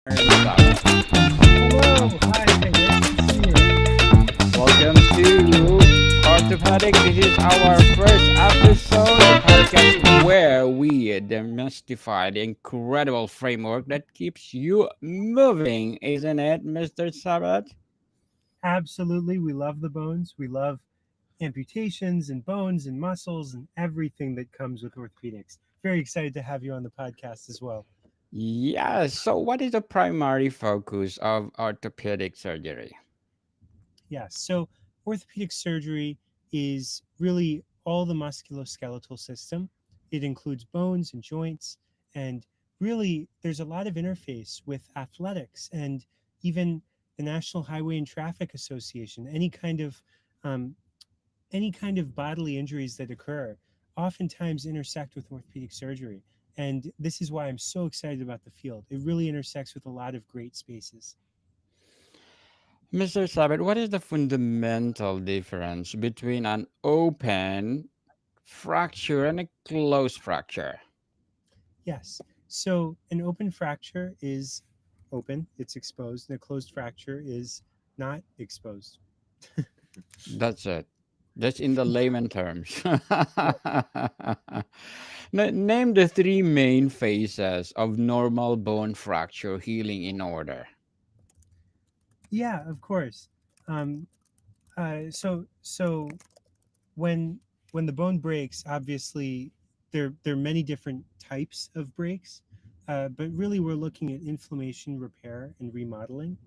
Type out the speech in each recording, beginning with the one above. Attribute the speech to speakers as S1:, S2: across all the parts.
S1: Sabbath.
S2: Hello, hi, nice to see you.
S1: Welcome to Orthopedic. This is our first episode, the podcast where we demystify the incredible framework that keeps you moving, isn't it, Mr. Sabbath?
S2: Absolutely, we love the bones. We love amputations and bones and muscles and everything that comes with orthopedics. Very excited to have you on the podcast as well.
S1: Yes. So, what is the primary focus of orthopedic surgery?
S2: Yes, so orthopedic surgery is really all the musculoskeletal system. It includes bones and joints, and really there's a lot of interface with athletics and even the National Highway and Traffic Association. Um, any kind of bodily injuries that occur oftentimes intersect with orthopedic surgery. And this is why I'm so excited about the field. It really intersects with a lot of great spaces.
S1: Mr. Sabbath, what is the fundamental difference between an open fracture and a closed fracture?
S2: Yes. So an open fracture is open, it's exposed, and a closed fracture is not exposed.
S1: That's it. That's in the layman terms.
S2: Right.
S1: Name the three main phases of normal bone fracture healing in order.
S2: Yeah, of course. Um, so when when the bone breaks, obviously there are many different types of breaks, but really we're looking at inflammation, repair, and remodeling.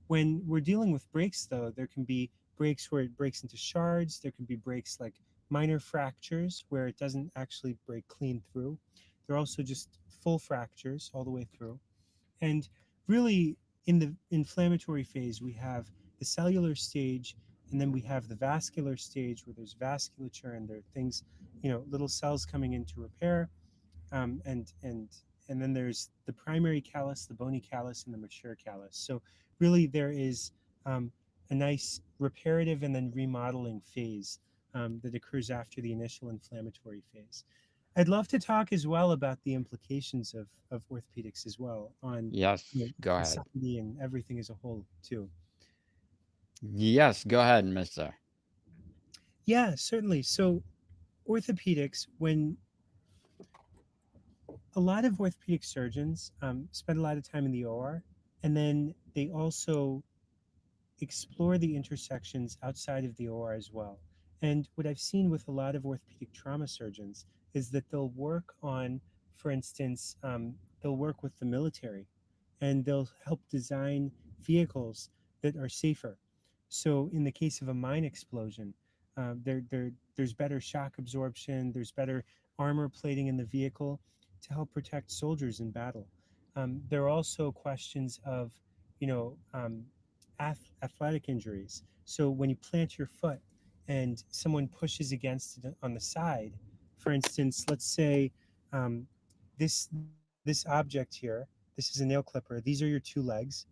S2: When we're dealing with breaks, though, there can be breaks where it breaks into shards. There can be breaks like minor fractures where it doesn't actually break clean through. There are also just full fractures all the way through. And really, in the inflammatory phase, we have the cellular stage, and then we have the vascular stage where there's vasculature and there are things, little cells coming in to repair. Um, and and and then there's the primary callus, the bony callus, and the mature callus. So really, there is um, a nice reparative and then remodeling phase that occurs after the initial inflammatory phase. I'd love to talk as well about the implications of orthopedics as well on
S1: Yes, go ahead.
S2: society and everything as a whole too.
S1: Yes, go ahead, mister.
S2: Yeah, certainly. So orthopedics, when a lot of orthopedic surgeons spend a lot of time in the OR, and then they also explore the intersections outside of the OR as well. And what I've seen with a lot of orthopedic trauma surgeons is that they'll work on, for instance, they'll work with the military and they'll help design vehicles that are safer. So, in the case of a mine explosion, there's better shock absorption, there's better armor plating in the vehicle to help protect soldiers in battle. There are also questions of, you know, um, athletic injuries. So when you plant your foot and someone pushes against it on the side, for instance, let's say um, this object here, this is a nail clipper. These are your two legs.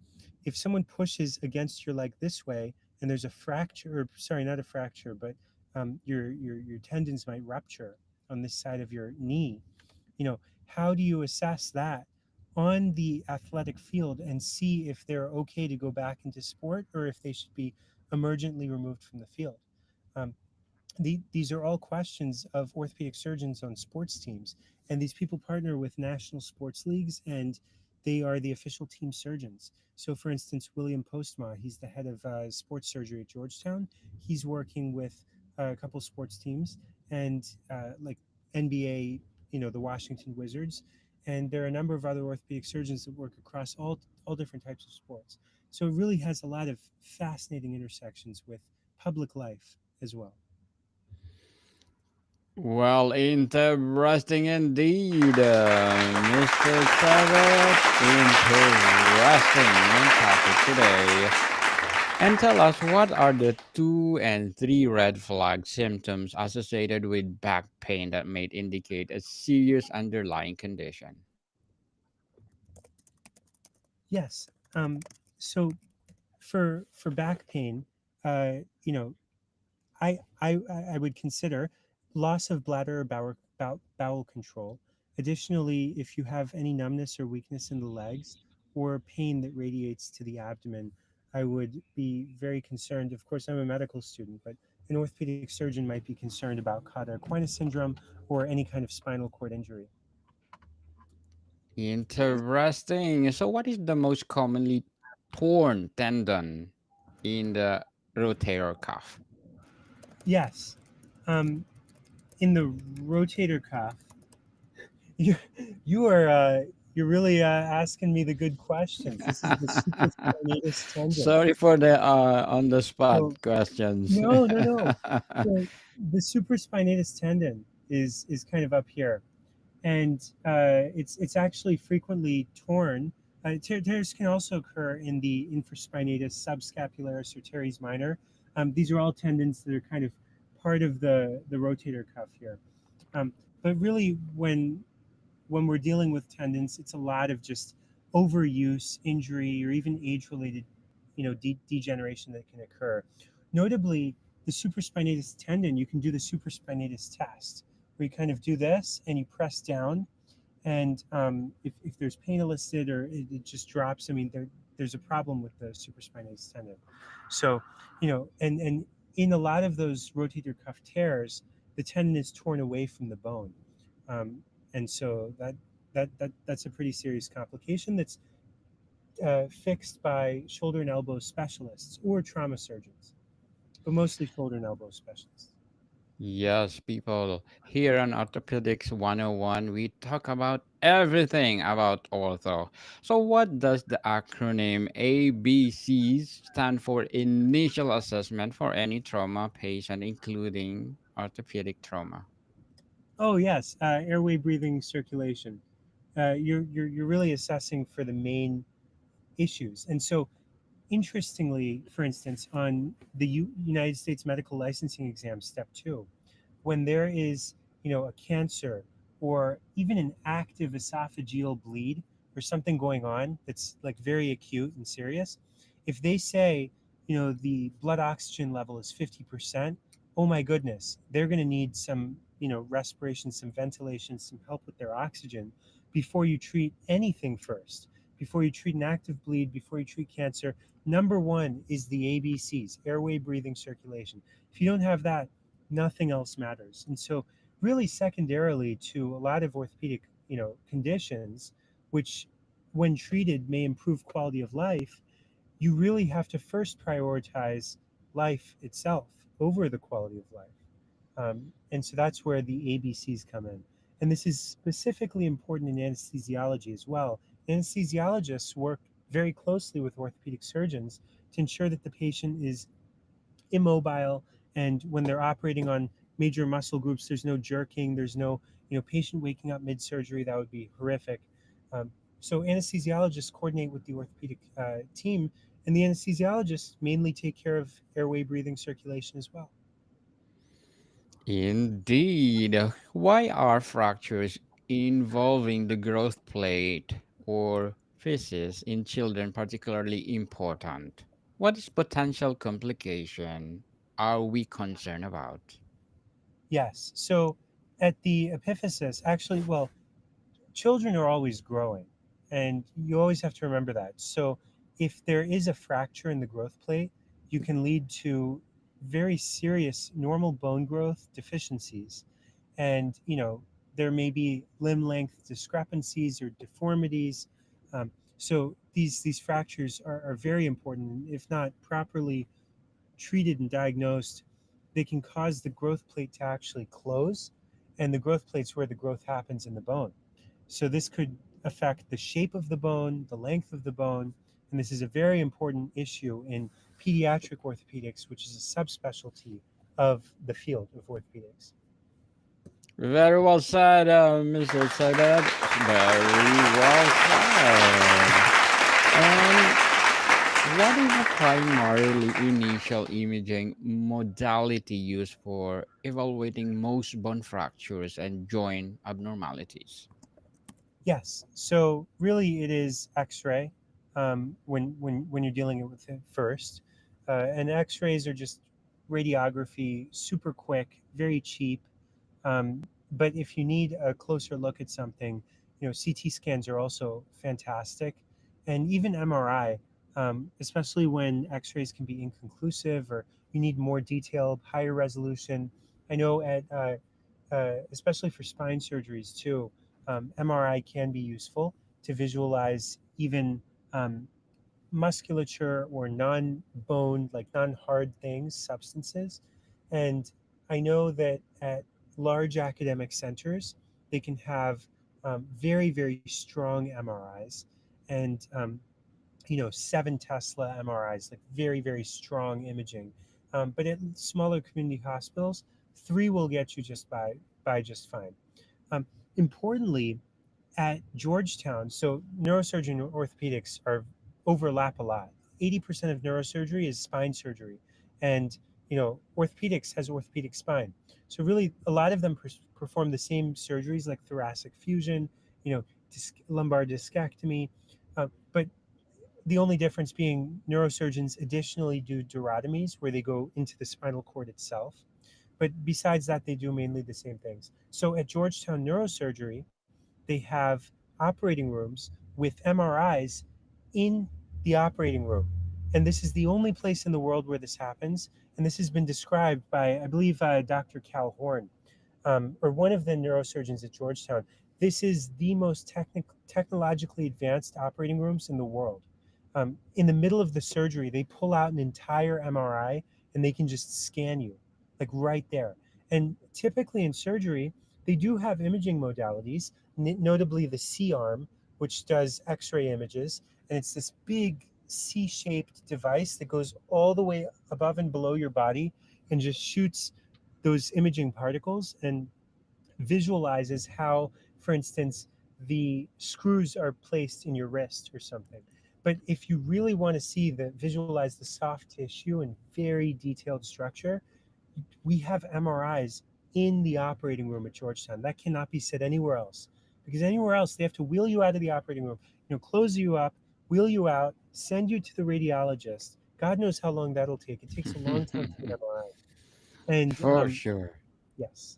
S2: If someone pushes against your leg this way, and there's a fracture, or sorry, not a fracture, but your tendons might rupture on this side of your knee. How do you assess that on the athletic field and see if they're okay to go back into sport or if they should be emergently removed from the field? Um, these are all questions of orthopedic surgeons on sports teams, and these people partner with national sports leagues, and they are the official team surgeons. So, for instance, William Postma, he's the head of sports surgery at Georgetown. He's working with a couple sports teams, and like NBA, the Washington Wizards, and there are a number of other orthopedic surgeons that work across all different types of sports. So, it really has a lot of fascinating intersections with public life as well.
S1: Well, interesting indeed, Mr. Sabbath. Interesting topic today. And tell us what are the two and three red flag symptoms associated with back pain that may indicate a serious underlying condition.
S2: Yes. So for back pain, uh, you know, I would consider loss of bladder or bowel control. Additionally, if you have any numbness or weakness in the legs, or pain that radiates to the abdomen, I would be very concerned. Of course, I'm a medical student, but an orthopedic surgeon might be concerned about cauda equina syndrome or any kind of spinal cord injury.
S1: Interesting. So, what is the most commonly torn tendon in the rotator cuff?
S2: Yes. Um, in the rotator cuff, you you are you're really asking me the good questions. This is the supraspinatus tendon.
S1: Sorry for the on the spot
S2: So
S1: questions.
S2: no, no, no. So the supraspinatus tendon is kind of up here, and it's actually frequently torn. Tears can also occur in the infraspinatus, subscapularis, or teres minor. These are all tendons that are kind of part of the rotator cuff here. But really, when we're dealing with tendons, it's a lot of just overuse, injury, or even age-related, degeneration that can occur. Notably, the supraspinatus tendon, you can do the supraspinatus test, where you kind of do this and you press down, and if there's pain elicited or it just drops, I mean, there's a problem with the supraspinatus tendon. So, and in a lot of those rotator cuff tears, the tendon is torn away from the bone, um, and so that's a pretty serious complication that's fixed by shoulder and elbow specialists or trauma surgeons, but mostly shoulder and elbow specialists.
S1: Yes, people, here on Orthopedics 101, we talk about everything about ortho. So, what does the acronym ABCs stand for? Initial assessment for any trauma patient, including orthopedic trauma.
S2: Oh yes, airway, breathing, circulation. You're really assessing for the main issues. And so, interestingly, for instance, on the United States medical licensing exam, step two, when there is, a cancer or even an active esophageal bleed or something going on that's like very acute and serious, if they say, the blood oxygen level is 50%, oh my goodness, they're going to need some, respiration, some ventilation, some help with their oxygen before you treat anything first. Before you treat an active bleed, before you treat cancer, number one is the ABCs: airway, breathing, circulation. If you don't have that, nothing else matters. And so, really, secondarily to a lot of orthopedic, conditions, which, when treated, may improve quality of life, you really have to first prioritize life itself over the quality of life. And so that's where the ABCs come in. And this is specifically important in anesthesiology as well. Anesthesiologists work very closely with orthopedic surgeons to ensure that the patient is immobile, and when they're operating on major muscle groups, there's no jerking, there's no, patient waking up mid-surgery. That would be horrific. So anesthesiologists coordinate with the orthopedic team, and the anesthesiologists mainly take care of airway, breathing, circulation as well.
S1: Indeed. Why are fractures involving the growth plate or physis in children particularly important? What is potential complication are we concerned about?
S2: Yes. So at the epiphysis, actually, well, children are always growing, and you always have to remember that. So if there is a fracture in the growth plate, you can lead to very serious normal bone growth deficiencies, and there may be limb length discrepancies or deformities. So these fractures are very important. If not properly treated and diagnosed, they can cause the growth plate to actually close, and the growth plate's where the growth happens in the bone. So this could affect the shape of the bone, the length of the bone, and this is a very important issue in pediatric orthopedics, which is a subspecialty of the field of orthopedics.
S1: Very well said, Mr. Sadat. Very well said. And what is the primarily initial imaging modality used for evaluating most bone fractures and joint abnormalities?
S2: Yes, so really it is X-ray, when you're dealing with it first, and X-rays are just radiography, super quick, very cheap. But if you need a closer look at something, CT scans are also fantastic, and even MRI, especially when X-rays can be inconclusive or you need more detailed, higher resolution. I know especially for spine surgeries too, MRI can be useful to visualize even um, musculature or non-bone, like non-hard things, substances. And I know that at large academic centers, they can have very, very strong MRIs and 7 Tesla MRIs, like very, very strong imaging. But at smaller community hospitals, 3 will get you just by just fine. Um, Importantly, at Georgetown, so neurosurgery and orthopedics are overlap a lot. 80% of neurosurgery is spine surgery, and orthopedics has orthopedic spine. So really, a lot of them perform the same surgeries like thoracic fusion, lumbar discectomy, but the only difference being neurosurgeons additionally do durotomies where they go into the spinal cord itself. But besides that, they do mainly the same things. So at Georgetown Neurosurgery, they have operating rooms with MRIs in the operating room. And this is the only place in the world where this happens. And this has been described by, I believe, Dr. Cal Horn, or one of the neurosurgeons at Georgetown. This is the most technologically advanced operating rooms in the world. In the middle of the surgery, they pull out an entire MRI and they can just scan you, like right there. And typically in surgery, they do have imaging modalities, notably the C arm, which does X ray images. And it's this big C shaped device that goes all the way above and below your body and just shoots those imaging particles and visualizes how, for instance, the screws are placed in your wrist or something. But if you really want to visualize the soft tissue and very detailed structure, we have MRIs in the operating room at Georgetown. That cannot be said anywhere else. Because anywhere else, they have to wheel you out of the operating room, close you up, wheel you out, send you to the radiologist. God knows how long that'll take. It takes a long time to get MRI. And
S1: For sure.
S2: yes,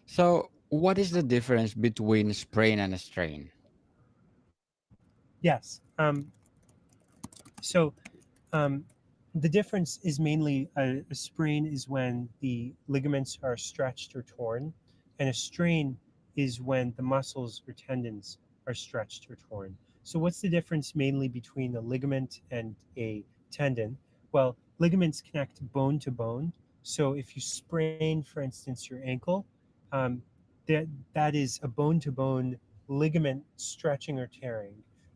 S1: So, what is the difference between sprain and strain?
S2: yes. So um, the difference is mainly a sprain is when the ligaments are stretched or torn, and a strain is when the muscles or tendons are stretched or torn. So, what's the difference mainly between a ligament and a tendon? Well, ligaments connect bone to bone. So, if you sprain, for instance, your ankle, um, that is a bone to bone ligament stretching or tearing,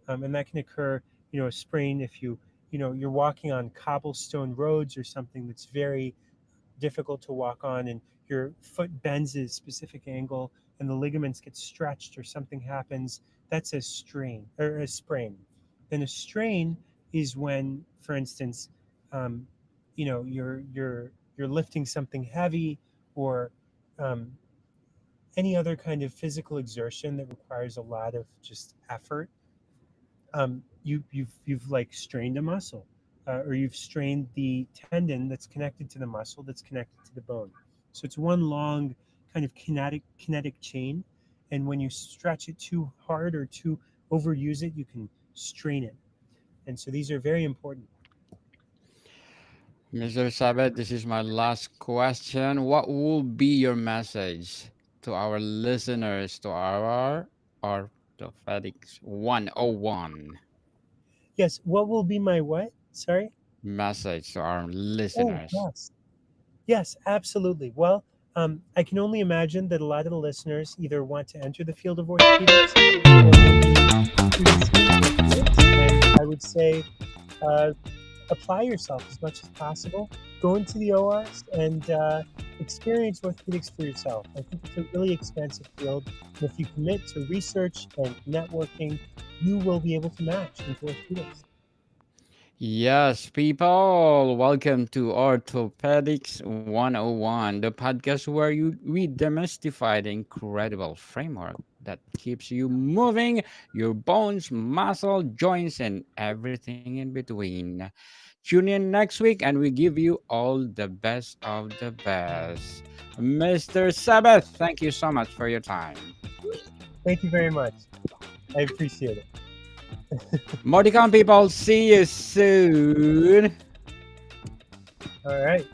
S2: and that can occur. A sprain if you're walking on cobblestone roads or something that's very difficult to walk on and your foot bends at a specific angle and the ligaments get stretched or something happens. That's a strain or a sprain. Then a strain is when, for instance, um, you're lifting something heavy or um, any other kind of physical exertion that requires a lot of just effort. You've like strained a muscle, or you've strained the tendon that's connected to the muscle that's connected to the bone. So it's one long kind of kinetic chain, and when you stretch it too hard or too overuse it, you can strain it. And so these are very important.
S1: Mr. Sabet, this is my last question. What will be your message to our listeners, to our Orthopedics 101
S2: Yes. What will be my what? Sorry.
S1: message to our
S2: Oh
S1: listeners?
S2: yes. Yes, absolutely. Well, I can only imagine that a lot of the listeners either want to enter the field of orthopedics or will be students in orthopedics. And I would say uh, apply yourself as much as possible. Go into the ORs and experience orthopedics for yourself. I think it's a really expansive field. And if you commit to research and networking, you will be able to match into orthopedics.
S1: Yes, people, welcome to Orthopedics 101, the podcast where we demystify the incredible framework that keeps you moving, your bones, muscle, joints, and everything in between. Tune in next week and we give you all the best of the best. Mr. Sabbath, thank you so much for your time.
S2: Thank you very much. I appreciate it.
S1: Emoticon people, see you soon.
S2: All right.